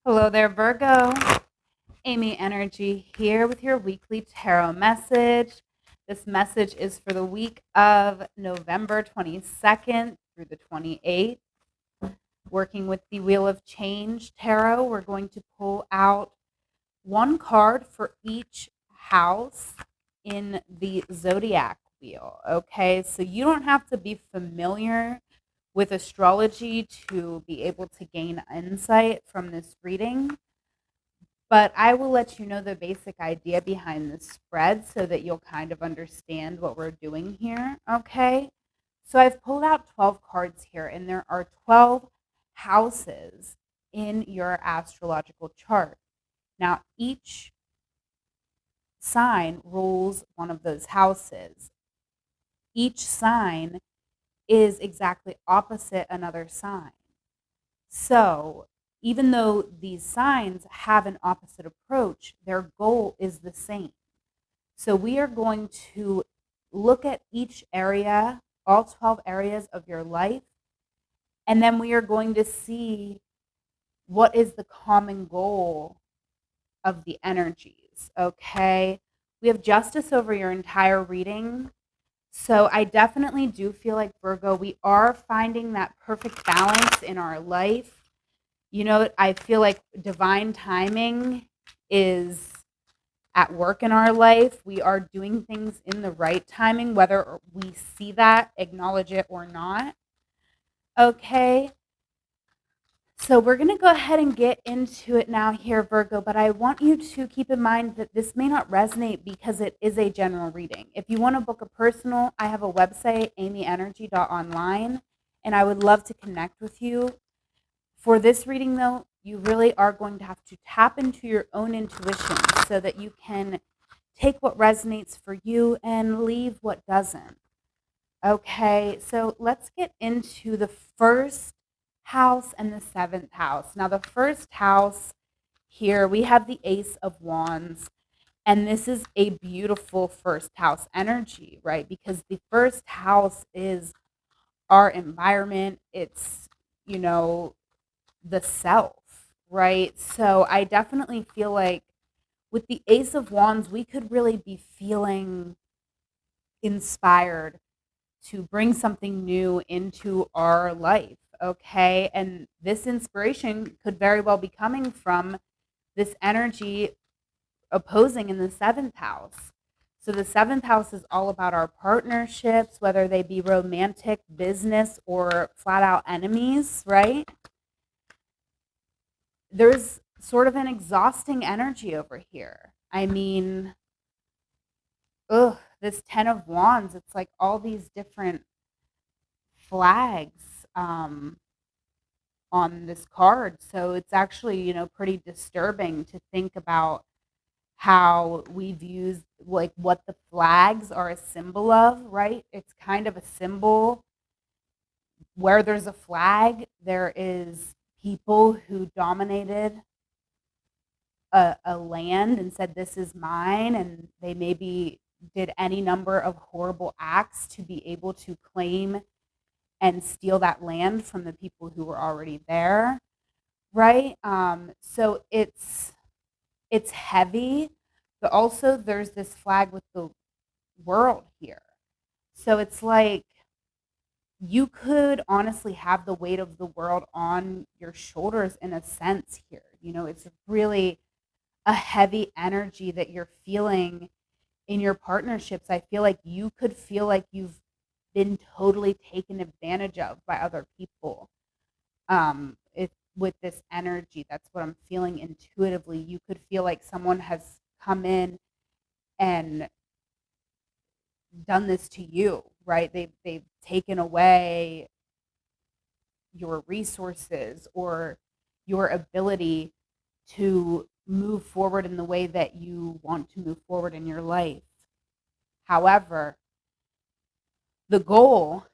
Hello there, Virgo. Amyenergy here with your weekly tarot message. This message is for the week of November 22nd through the 28th. Working with the Wheel of Change tarot, we're going to pull out one card for each house in the zodiac wheel. Okay, so you don't have to be familiar with astrology to be able to gain insight from this reading, but I will let you know the basic idea behind the spread so that you'll kind of understand what we're doing here. Okay. So I've pulled out 12 cards here, and there are 12 houses in your astrological chart. Now, each sign rules one of those houses. Each sign is exactly opposite another sign. So, even though these signs have an opposite approach, their goal is the same. So, we are going to look at each area, all 12 areas of your life, and then we are going to see what is the common goal of the energies. Okay. We have justice over your entire reading. So, I definitely do feel like, Virgo, we are finding that perfect balance in our life. I feel like divine timing is at work in our life. We are doing things in the right timing, whether we see that, acknowledge it, or not. Okay. So we're going to go ahead and get into it now here, Virgo, but I want you to keep in mind that this may not resonate because it is a general reading. If you want to book a personal, I have a website, amyenergy.online, and I would love to connect with you. For this reading, though, you really are going to have to tap into your own intuition so that you can take what resonates for you and leave what doesn't. Okay, so let's get into the first house and the seventh house. Now, the first house here, we have the Ace of Wands, and this is a beautiful first house energy, right? Because the first house is our environment, it's, you know, the self, right? So I definitely feel like with the Ace of Wands, we could really be feeling inspired to bring something new into our life, okay? And this inspiration could very well be coming from this energy opposing in the seventh house. So the seventh house is all about our partnerships, whether they be romantic, business, or flat out enemies, right? There's sort of an exhausting energy over here. I mean, this 10 of Wands, it's like all these different flags on this card. So it's actually, pretty disturbing to think about how we've used like what the flags are a symbol of, right? It's kind of a symbol. Where there's a flag, there is people who dominated a land and said, "This is mine," and they maybe did any number of horrible acts to be able to claim and steal that land from the people who were already there, right? So it's heavy, but also there's this flag with the world here. So it's like you could honestly have the weight of the world on your shoulders in a sense here. It's really a heavy energy that you're feeling in your partnerships. I feel like you could feel like you've been totally taken advantage of by other people. With this energy, that's what I'm feeling intuitively. You could feel like someone has come in and done this to you, right? They've taken away your resources or your ability to move forward in the way that you want to move forward in your life. However, the goal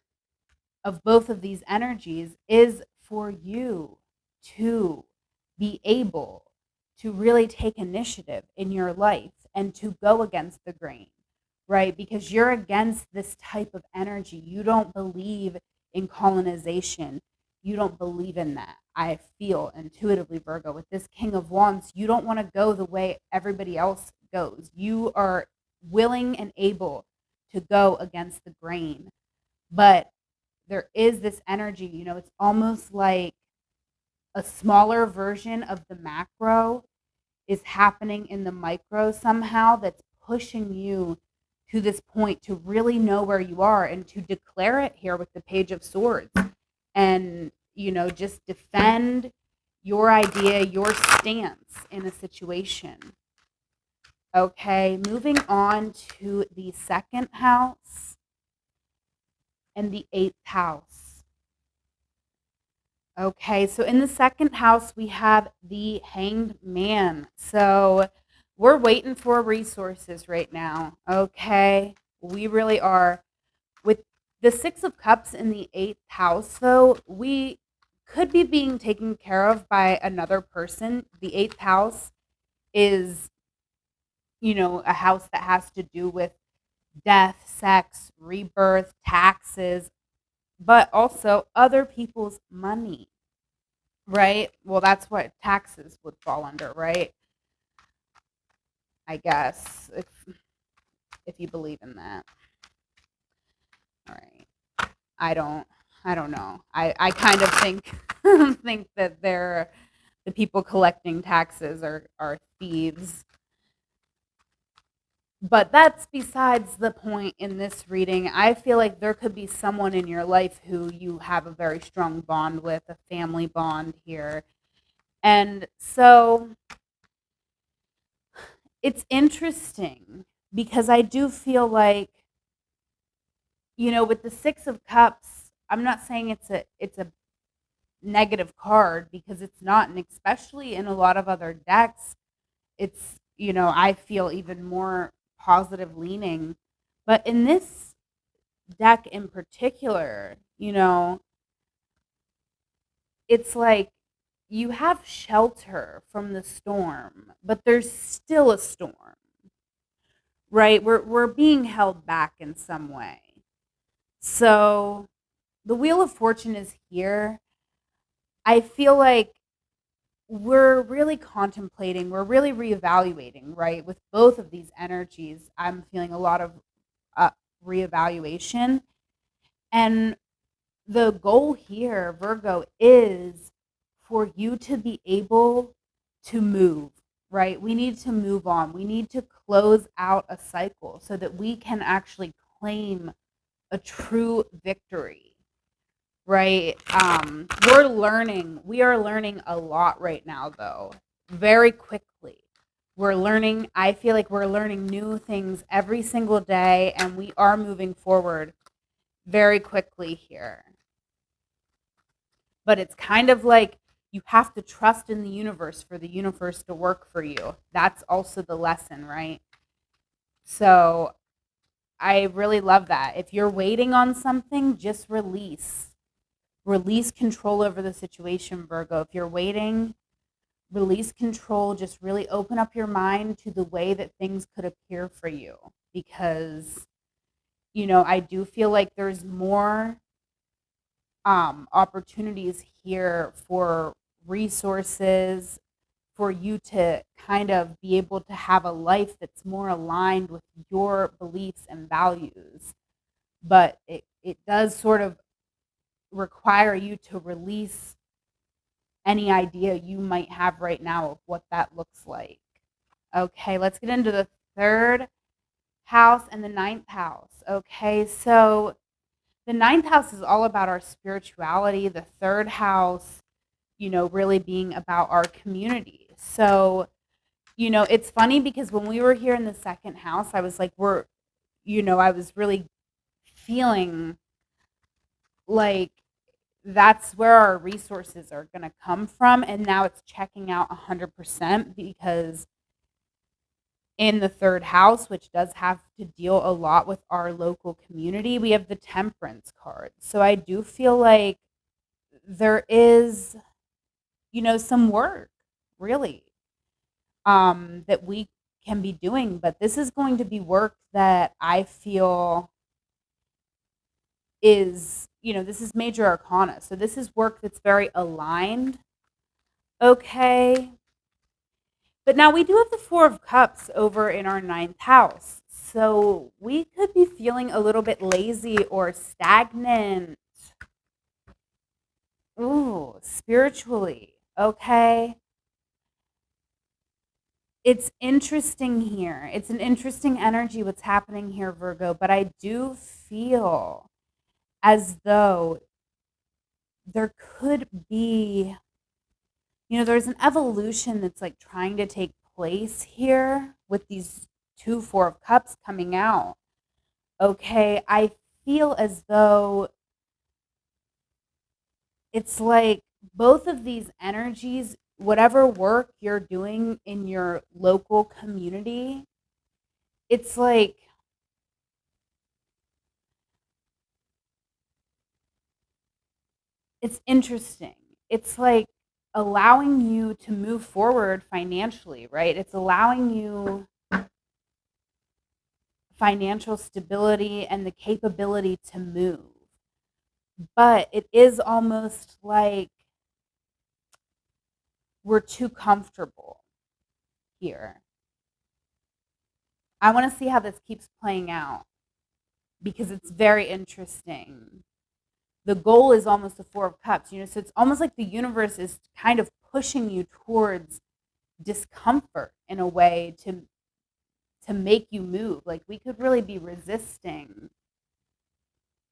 of both of these energies is for you to be able to really take initiative in your life and to go against the grain, right? Because you're against this type of energy. You don't believe in colonization. you don't believe in that. I feel intuitively, Virgo, with this King of Wands, you don't want to go the way everybody else goes. You are willing and able to go against the grain. But there is this energy, it's almost like a smaller version of the macro is happening in the micro somehow, that's pushing you to this point to really know where you are and to declare it here with the Page of Swords, and just defend your idea, your stance in a situation. Okay, moving on to the second house and the eighth house. Okay, so in the second house, we have the Hanged Man. So we're waiting for resources right now. Okay, we really are. With the Six of Cups in the eighth house, though, we could be being taken care of by another person. The eighth house is, a house that has to do with death, sex, rebirth, taxes, but also other people's money. Right? Well, that's what taxes would fall under, right? I guess if you believe in that. All right. I don't know. I kind of think think that they're the people collecting taxes are thieves. But that's besides the point in this reading. I feel like there could be someone in your life who you have a very strong bond with, a family bond here. And so it's interesting because I do feel like, with the Six of Cups, I'm not saying it's a negative card, because it's not, and especially in a lot of other decks, it's, I feel even more positive leaning. But in this deck in particular, it's like you have shelter from the storm, but there's still a storm, right? We're being held back in some way. So the Wheel of Fortune is here. I feel like we're really contemplating, we're really reevaluating, right? With both of these energies, I'm feeling a lot of uh, reevaluation. And the goal here, Virgo, is for you to be able to move, right? We need to move on. We need to close out a cycle so that we can actually claim a true victory, right? We are learning a lot right now, though, very quickly. I feel like we're learning new things every single day, and we are moving forward very quickly here. But it's kind of like you have to trust in the universe for the universe to work for you. That's also the lesson, right? So I really love that. If you're waiting on something, just release. Release control over the situation, Virgo. If you're waiting, release control. Just really open up your mind to the way that things could appear for you. Because, I do feel like there's more opportunities here for resources, for you to kind of be able to have a life that's more aligned with your beliefs and values. But it does sort of require you to release any idea you might have right now of what that looks like. Okay, let's get into the third house and the ninth house. Okay, so the ninth house is all about our spirituality. The third house, really being about our community. So, it's funny because when we were here in the second house, I was like, I was really feeling like that's where our resources are going to come from. And now it's checking out 100%, because in the third house, which does have to deal a lot with our local community, we have the Temperance card. So I do feel like there is, some work, really, that we can be doing. But this is going to be work that I feel is, this is major arcana. So this is work that's very aligned. Okay. But now we do have the Four of Cups over in our ninth house. So we could be feeling a little bit lazy or stagnant. Ooh, spiritually. Okay. It's interesting here. It's an interesting energy what's happening here, Virgo. But I do feel as though there could be, there's an evolution that's like trying to take place here with these two Four of Cups coming out. Okay, I feel as though it's like both of these energies, whatever work you're doing in your local community, it's like it's interesting. It's like allowing you to move forward financially, right? It's allowing you financial stability and the capability to move. But it is almost like we're too comfortable here. I want to see how this keeps playing out because it's very interesting. The goal is almost the Four of Cups, so it's almost like the universe is kind of pushing you towards discomfort in a way to make you move. Like we could really be resisting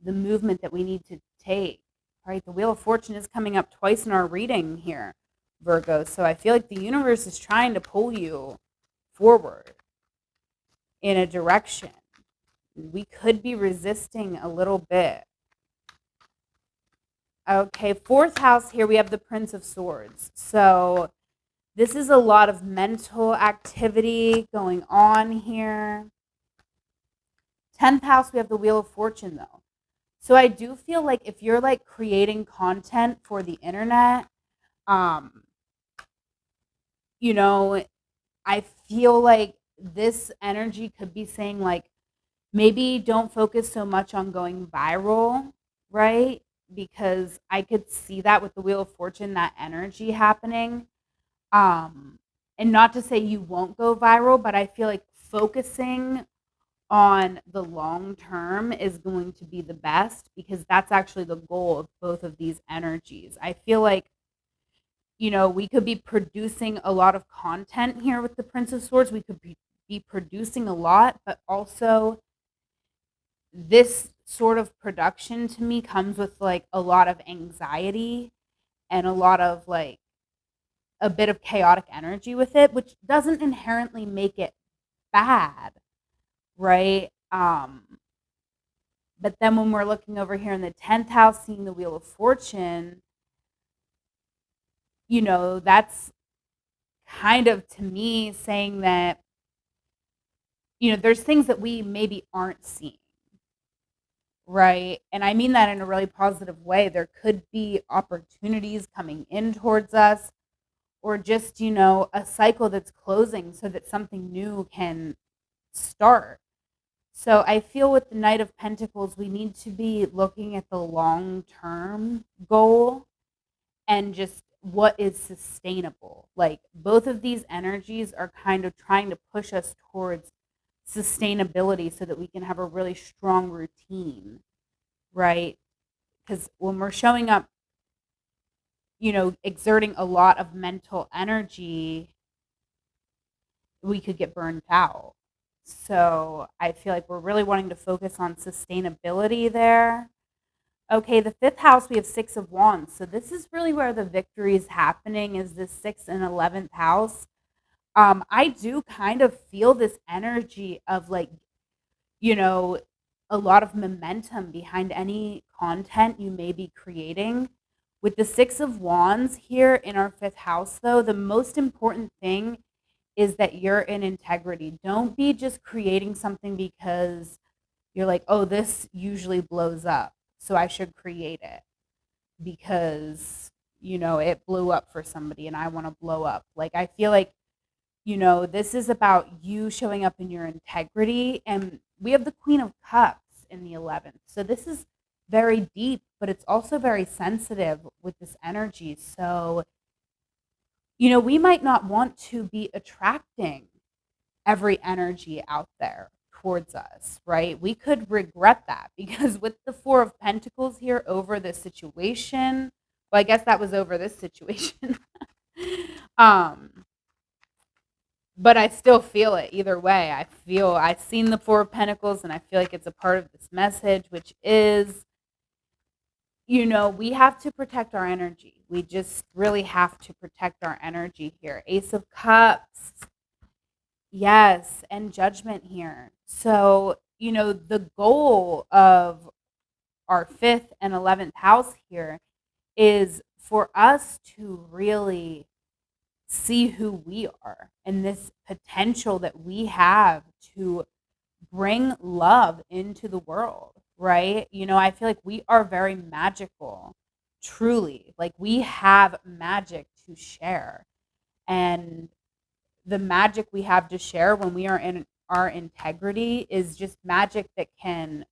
the movement that we need to take. Right? The Wheel of Fortune is coming up twice in our reading here, Virgo. So I feel like the universe is trying to pull you forward in a direction. We could be resisting a little bit. Okay, fourth house here, we have the Prince of Swords. So this is a lot of mental activity going on here. 10th house, we have the Wheel of Fortune, though. So I do feel like if you're like creating content for the internet, I feel like this energy could be saying like, maybe don't focus so much on going viral, right? Because I could see that with the Wheel of Fortune, that energy happening. And not to say you won't go viral, but I feel like focusing on the long term is going to be the best because that's actually the goal of both of these energies. I feel like, we could be producing a lot of content here with the Prince of Swords. We could be producing a lot, but also this sort of production to me comes with like a lot of anxiety and a lot of like a bit of chaotic energy with it, which doesn't inherently make it bad, right? But then when we're looking over here in the 10th house, seeing the Wheel of Fortune, that's kind of to me saying that, there's things that we maybe aren't seeing. Right. And I mean that in a really positive way. There could be opportunities coming in towards us or just, a cycle that's closing so that something new can start. So I feel with the Knight of Pentacles, we need to be looking at the long-term goal and just what is sustainable. Like both of these energies are kind of trying to push us towards sustainability so that we can have a really strong routine, right? Because when we're showing up, exerting a lot of mental energy, we could get burned out. So I feel like we're really wanting to focus on sustainability there. Okay, the fifth house, we have Six of Wands. So this is really where the victory is happening, is the 6th and 11th house. I do kind of feel this energy of like, a lot of momentum behind any content you may be creating. With the Six of Wands here in our fifth house, though, the most important thing is that you're in integrity. Don't be just creating something because you're like, oh, this usually blows up, so I should create it because, it blew up for somebody and I want to blow up. Like, I feel like, this is about you showing up in your integrity. And we have the Queen of Cups in the 11th. So this is very deep, but it's also very sensitive with this energy. So, we might not want to be attracting every energy out there towards us, right? We could regret that because with the Four of Pentacles here over this situation, well, I guess that was over this situation. um, but I still feel it either way. I've seen the Four of Pentacles and I feel like it's a part of this message, which is, we have to protect our energy. We just really have to protect our energy here. Ace of Cups. Yes, and Judgment here. So, the goal of our fifth and 11th house here is for us to really see who we are and this potential that we have to bring love into the world, right? I feel like we are very magical, truly. Like we have magic to share. And the magic we have to share when we are in our integrity is just magic that can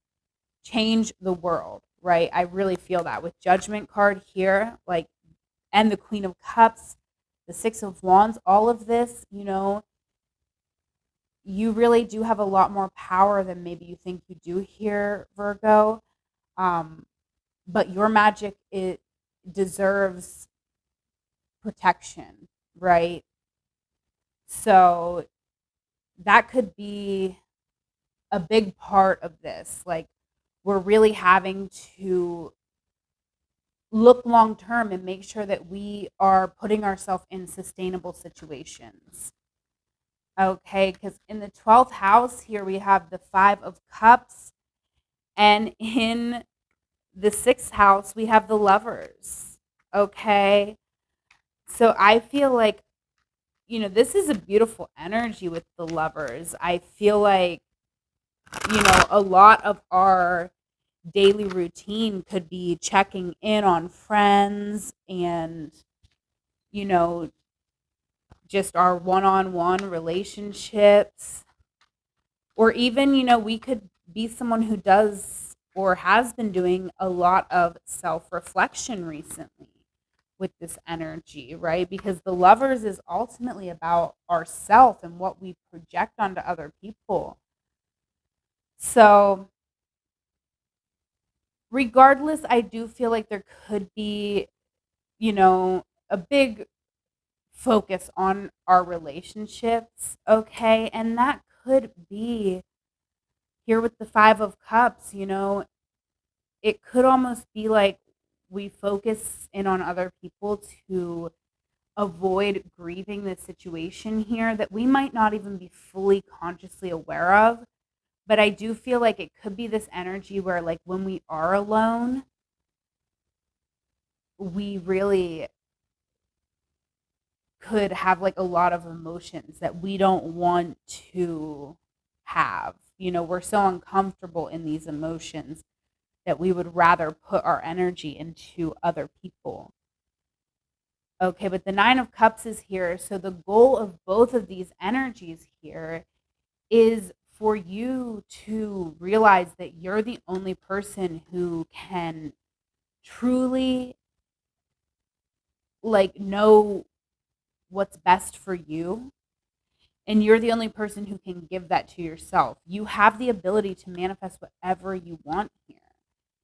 change the world, right? I really feel that with Judgment card here, like, and the Queen of Cups, the Six of Wands, all of this, you really do have a lot more power than maybe you think you do here, Virgo. Um, but your magic, it deserves protection, right? So that could be a big part of this. Like, we're really having to look long term and make sure that we are putting ourselves in sustainable situations. Okay, because in the 12th house here, we have the Five of Cups, and in the 6th house, we have the Lovers. Okay, so I feel like, this is a beautiful energy with the Lovers. I feel like, a lot of our daily routine could be checking in on friends and, you know, just our one on one relationships. Or even, we could be someone who does or has been doing a lot of self reflection recently with this energy, right? Because the Lovers is ultimately about ourself and what we project onto other people. So, regardless, I do feel like there could be, a big focus on our relationships, okay? And that could be here with the Five of Cups, it could almost be like we focus in on other people to avoid grieving the situation here that we might not even be fully consciously aware of. But I do feel like it could be this energy where, like, when we are alone, we really could have like a lot of emotions that we don't want to have. We're so uncomfortable in these emotions that we would rather put our energy into other people. Okay, but the Nine of Cups is here. So the goal of both of these energies here is for you to realize that you're the only person who can truly like know what's best for you, and you're the only person who can give that to yourself. You have the ability to manifest whatever you want here.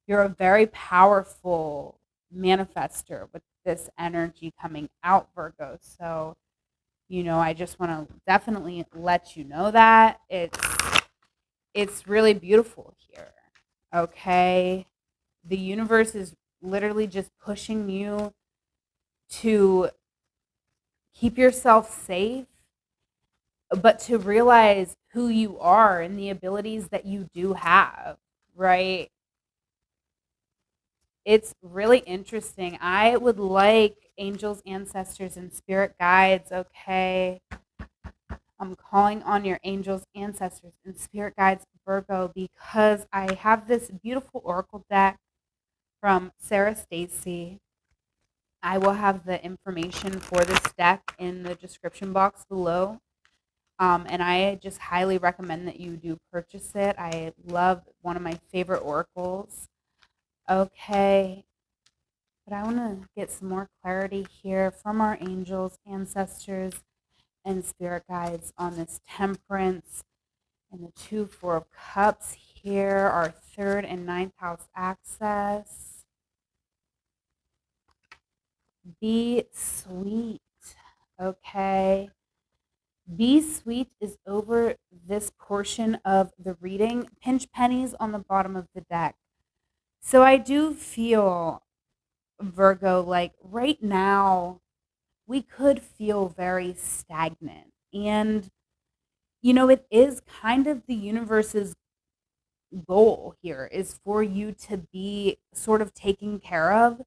You're a very powerful manifester with this energy coming out, Virgo. So, I just want to definitely let you know that it's really beautiful here. Okay? The universe is literally just pushing you to keep yourself safe, but to realize who you are and the abilities that you do have, right? It's really interesting. I would like angels, ancestors, and spirit guides, okay? I'm calling on your angels, ancestors, and spirit guides, Virgo, because I have this beautiful oracle deck from Sarah Stacy. I will have the information for this deck in the description box below. And I just highly recommend that you do purchase it. I love one of my favorite oracles. Okay, but I want to get some more clarity here from our angels, ancestors, and spirit guides on this temperance and the two four of cups here, our third and ninth house access. Be sweet. Okay. Be sweet is over this portion of the reading. Pinch pennies on the bottom of the deck. So I do feel, Virgo, like right now we could feel very stagnant. And, it is kind of the universe's goal here is for you to be sort of taken care of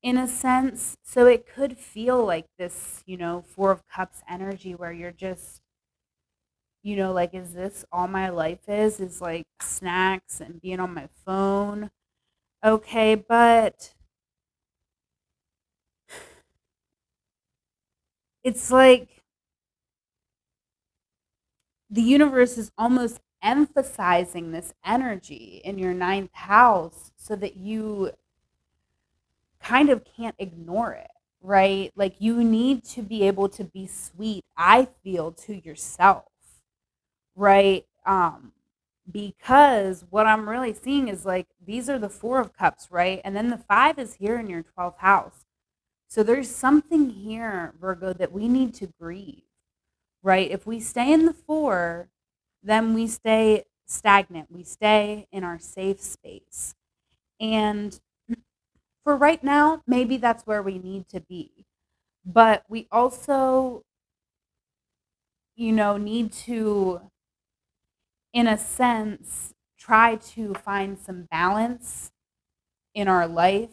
in a sense. So it could feel like this, Four of Cups energy where you're just, like, is this all my life is like snacks and being on my phone? Okay, but it's like the universe is almost emphasizing this energy in your ninth house so that you kind of can't ignore it, right? Like you need to be able to be sweet, I feel, to yourself, right? Because what I'm really seeing is like these are the Four of Cups, right? And then the five is here in your 12th house. So there's something here, Virgo, that we need to grieve, right? If we stay in the four, then we stay stagnant. We stay in our safe space. And for right now, maybe that's where we need to be. But we also, need to, in a sense, try to find some balance in our life,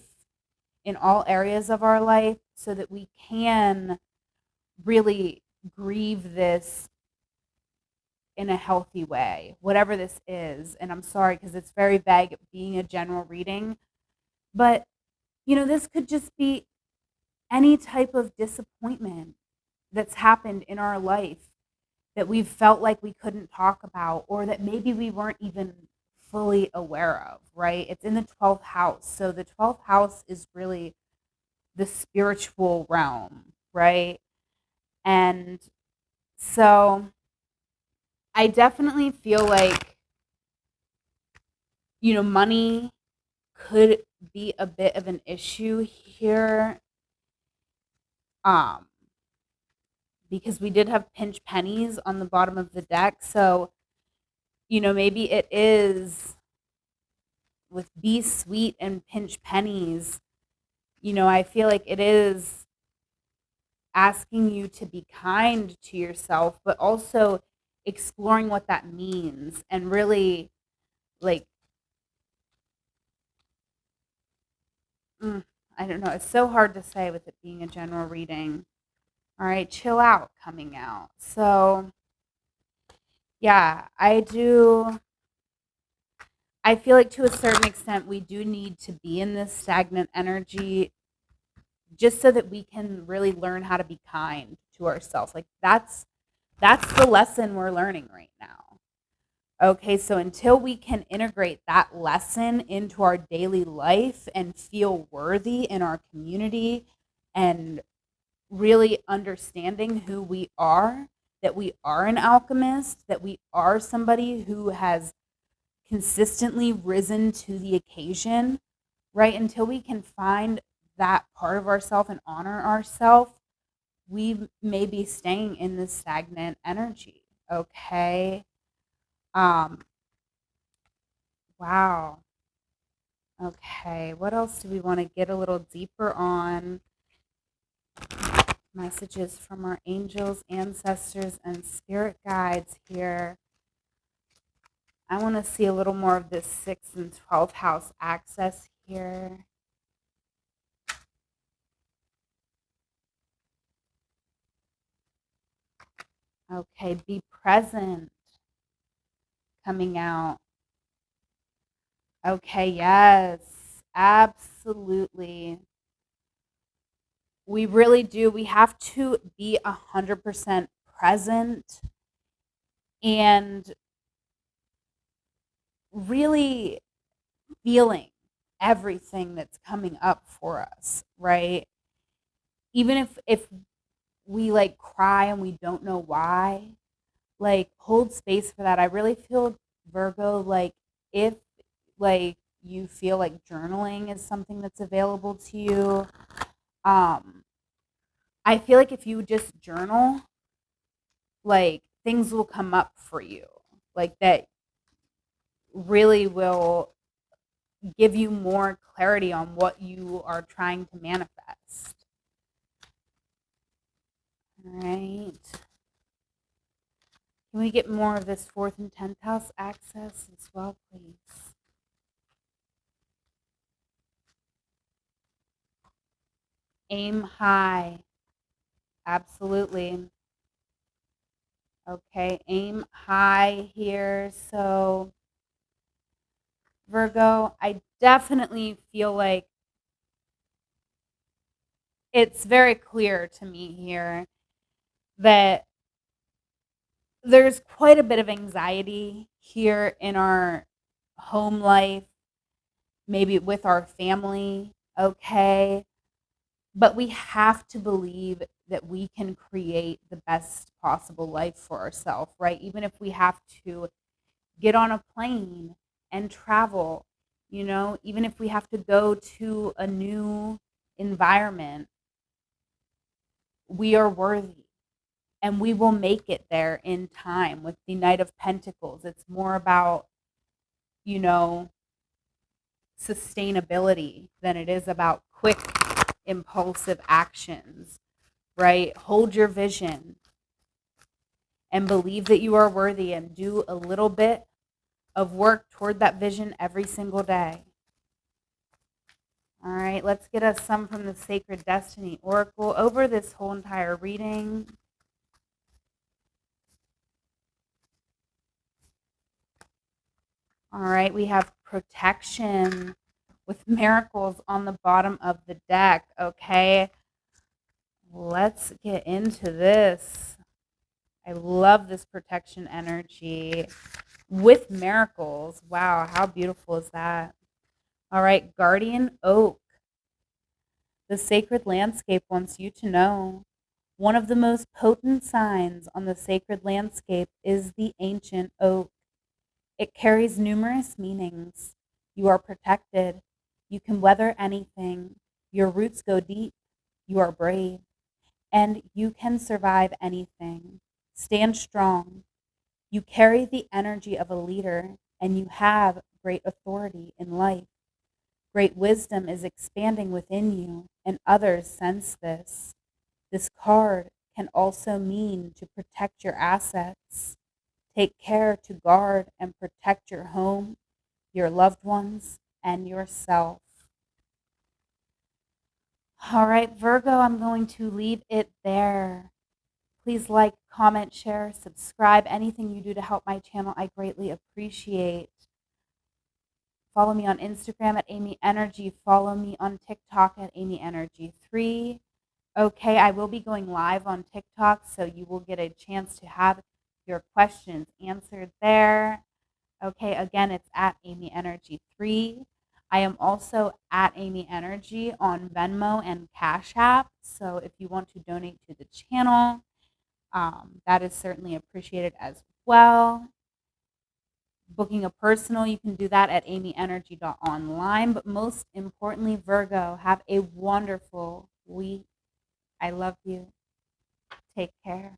in all areas of our life, so that we can really grieve this in a healthy way, whatever this is. And I'm sorry because it's very vague being a general reading, but this could just be any type of disappointment that's happened in our life that we've felt like we couldn't talk about or that maybe we weren't even fully aware of, right? It's in the 12th house. So the 12th house is really the spiritual realm, right? And so I definitely feel like, money could be a bit of an issue here. Um, because we did have pinch pennies on the bottom of the deck. So, maybe it is with be sweet and pinch pennies, I feel like it is asking you to be kind to yourself, but also exploring what that means and really like, mm, I don't know. It's so hard to say with it being a general reading. All right, chill out coming out. So, yeah, I do. I feel like to a certain extent, we do need to be in this stagnant energy just so that we can really learn how to be kind to ourselves. Like that's the lesson we're learning right now. Okay, so until we can integrate that lesson into our daily life and feel worthy in our community and really understanding who we are, that we are an alchemist, that we are somebody who has consistently risen to the occasion, right? Until we can find that part of ourselves and honor ourselves, we may be staying in this stagnant energy. Okay. Um, wow. Okay. What else do we want to get a little deeper on? Messages from our angels, ancestors, and spirit guides here. I want to see a little more of this 6th and 12th house access here. Okay, be present coming out. Okay, yes, absolutely. We really do. We have to be 100% present and really feeling. everything that's coming up for us, right? Even if we like cry and we don't know why, like hold space for that. I really feel, Virgo, like if like you feel like journaling is something that's available to you, um I feel like if you just journal, like things will come up for you, like that really will give you more clarity on what you are trying to manifest. All right. Can we get more of this fourth and 10th house access as well, please? Aim high. Absolutely. Okay, aim high here. So, Virgo, I definitely feel like it's very clear to me here that there's quite a bit of anxiety here in our home life, maybe with our family, okay? But we have to believe that we can create the best possible life for ourselves, right? Even if we have to get on a plane and travel, even if we have to go to a new environment, we are worthy and we will make it there in time. With the Knight of Pentacles, it's more about, you know, sustainability than it is about quick, impulsive actions, right? Hold your vision and believe that you are worthy and do a little bit of work toward that vision every single day. All right, let's get us some from the Sacred Destiny Oracle over this whole entire reading. All right, we have protection with miracles on the bottom of the deck. Okay, let's get into this. I love this protection energy with miracles. Wow, how beautiful is that? All right, Guardian Oak. The sacred landscape wants you to know one of the most potent signs on the sacred landscape is the ancient oak. It carries numerous meanings. You are protected. You can weather anything. Your roots go deep. You are brave. And you can survive anything. Stand strong. You carry the energy of a leader, and you have great authority in life. Great wisdom is expanding within you, and others sense this. This card can also mean to protect your assets. Take care to guard and protect your home, your loved ones, and yourself. All right, Virgo, I'm going to leave it there. Please like, comment, share, subscribe. Anything you do to help my channel, I greatly appreciate. Follow me on Instagram at amyenergy. Follow me on TikTok at amyenergy3. Okay, I will be going live on TikTok, so you will get a chance to have your questions answered there. Okay, again, it's at amyenergy3. I am also at amyenergy on Venmo and Cash App. So if you want to donate to the channel, that is certainly appreciated as well. Booking a personal, you can do that at amyenergy.online. But most importantly, Virgo, have a wonderful week. I love you. Take care.